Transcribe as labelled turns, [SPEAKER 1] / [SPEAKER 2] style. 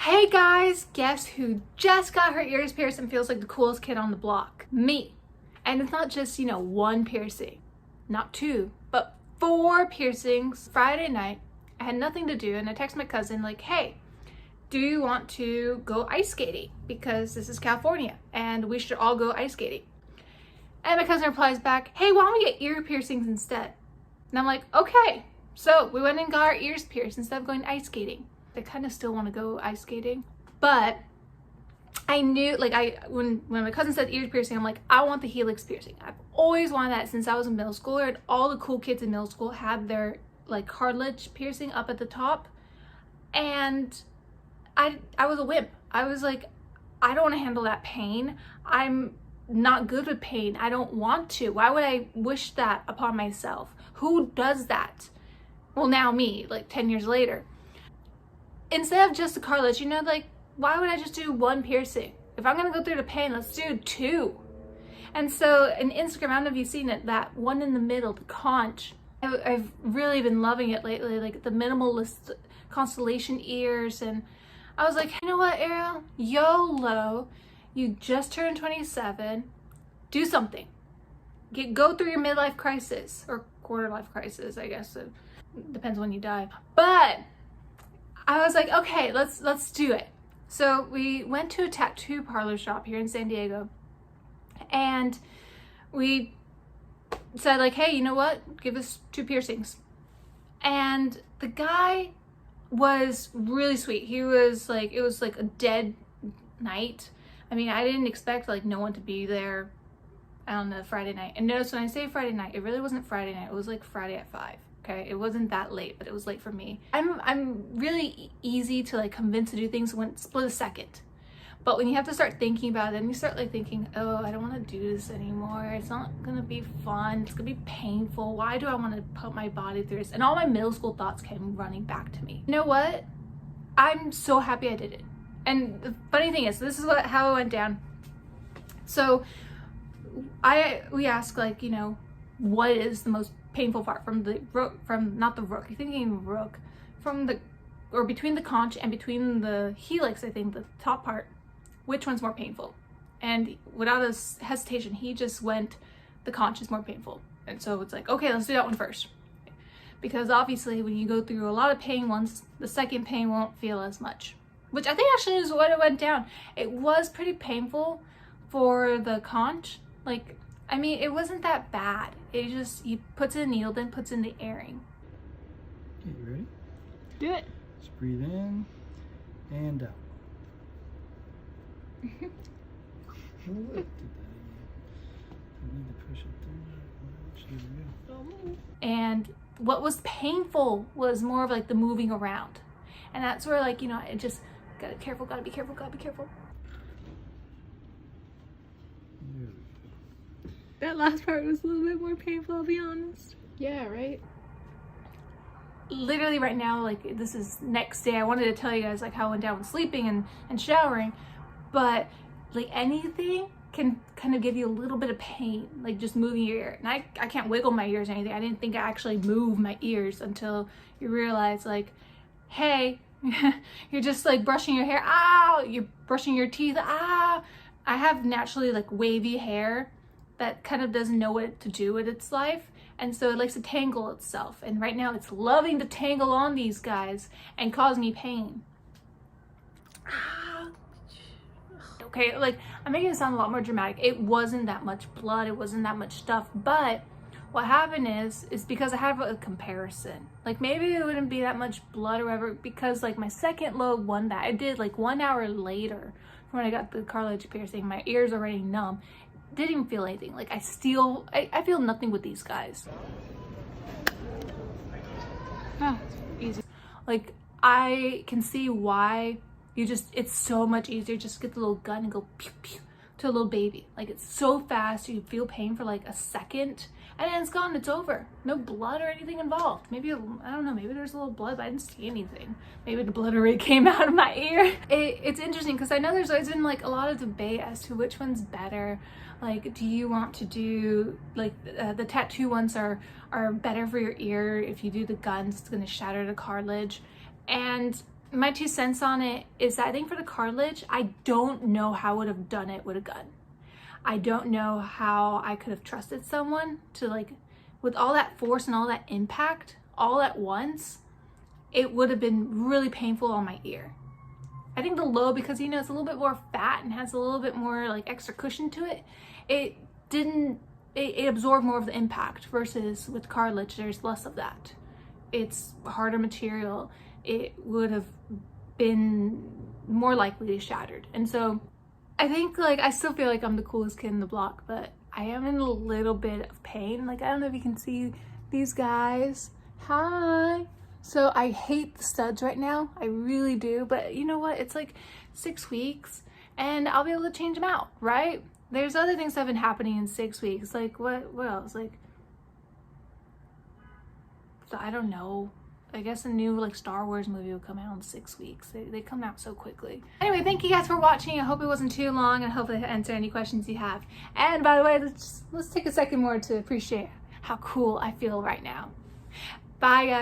[SPEAKER 1] Hey guys, guess who just got her ears pierced and feels like the coolest kid on the block? Me. And it's not just, one piercing, not two, but 4 piercings. Friday night, I had nothing to do and I text my cousin like, hey, do you want to go ice skating? Because this is California and we should all go ice skating. And my cousin replies back, hey, why don't we get ear piercings instead? And I'm like, okay. So we went and got our ears pierced instead of going ice skating. I kind of still want to go ice skating, but I knew, when my cousin said ear piercing, I'm like, I want the helix piercing. I've always wanted that since I was in middle school, and all the cool kids in middle school had their cartilage piercing up at the top, and I was a wimp. I was like, I don't want to handle that pain. I'm not good with pain. I don't want to. Why would I wish that upon myself? Who does that? Well, now me, 10 years later. Instead of just the cartilage, why would I just do 1 piercing? If I'm gonna go through the pain, let's do 2. And so in Instagram, I don't know if you've seen it, that one in the middle, the conch, I've really been loving it lately, the minimalist constellation ears. And I was like, you know what, Ariel? YOLO, you just turned 27, do something. Go through your midlife crisis, or quarter life crisis, I guess. It depends when you die. But I was like, okay, let's do it. So we went to a tattoo parlor shop here in San Diego, and we said hey, you know what? Give us 2 piercings. And the guy was really sweet. He was it was a dead night. I mean, I didn't expect no one to be there on the Friday night. And notice when I say Friday night, it really wasn't Friday night. It was Friday at 5. Okay, it wasn't that late, but it was late for me. I'm really easy to convince to do things when split a second. But when you have to start thinking about it, and you start thinking, oh, I don't want to do this anymore. It's not gonna be fun. It's gonna be painful. Why do I want to put my body through this? And all my middle school thoughts came running back to me. You know what? I'm so happy I did it. And the funny thing is, this is how it went down. So we asked what is the most painful part from the rook, not the rook, you're thinking rook, between the conch and between the helix, I think the top part, which one's more painful? And without a hesitation, he just went, the conch is more painful. And so it's okay, let's do that one first. Because obviously when you go through a lot of pain once, the second pain won't feel as much. Which I think actually is what it went down. It was pretty painful for the conch. I mean, it wasn't that bad. It just, he puts in a needle, then puts in the airing.
[SPEAKER 2] Okay, you ready?
[SPEAKER 1] Do it.
[SPEAKER 2] Just breathe in and out. What did that again? I need to push it through.
[SPEAKER 1] And what was painful was more of the moving around. And that's where it just, gotta be careful, gotta be careful, gotta be careful. That last part was a little bit more painful, I'll be honest. Yeah, right? Literally right now, this is next day. I wanted to tell you guys how I went down with sleeping and showering, but anything can kind of give you a little bit of pain, just moving your ear. And I can't wiggle my ears or anything. I didn't think I actually moved my ears until you realize hey, you're just brushing your hair. Ow! You're brushing your teeth. Ah! I have naturally wavy hair that kind of doesn't know what to do with its life, and so it likes to tangle itself, and right now it's loving to tangle on these guys and cause me pain. Okay, I'm making it sound a lot more dramatic. It wasn't that much blood, it wasn't that much stuff, but what happened is because I have a comparison. Maybe it wouldn't be that much blood or whatever, because my second lobe one that I did 1 hour later from when I got the cartilage piercing, my ears already numb. Didn't even feel anything. I feel nothing with these guys. Easy. I can see why it's so much easier just to get the little gun and go pew pew to a little baby. It's so fast, you feel pain for a second and then it's gone, it's over. No blood or anything involved. Maybe, I don't know, maybe there's a little blood, but I didn't see anything. Maybe the blood already came out of my ear. It's interesting because I know there's always been a lot of debate as to which one's better. Do you want to do the tattoo ones are better for your ear. If you do the guns, it's gonna shatter the cartilage. And my 2 cents on it is that I think for the cartilage, I don't know how I would have done it with a gun. I don't know how I could have trusted someone to, like, with all that force and all that impact all at once, it would have been really painful on my ear. I think the lobe, because, you know, it's a little bit more fat and has a little bit more like extra cushion to it, it absorbed more of the impact, versus with cartilage, there's less of that. It's harder material. It would have been more likely to shattered. And so I think, like, I still feel like I'm the coolest kid in the block, but I am in a little bit of pain. Like, I don't know if you can see these guys. Hi. So I hate the studs right now. I really do. But you know what? It's like 6 weeks and I'll be able to change them out, right? There's other things that have been happening in 6 weeks. Like, what else? Like, I don't know. I guess a new, like, Star Wars movie will come out in 6 weeks. They come out so quickly. Anyway, thank you guys for watching. I hope it wasn't too long, and hopefully I answer any questions you have. And by the way, let's take a second more to appreciate how cool I feel right now. Bye, guys.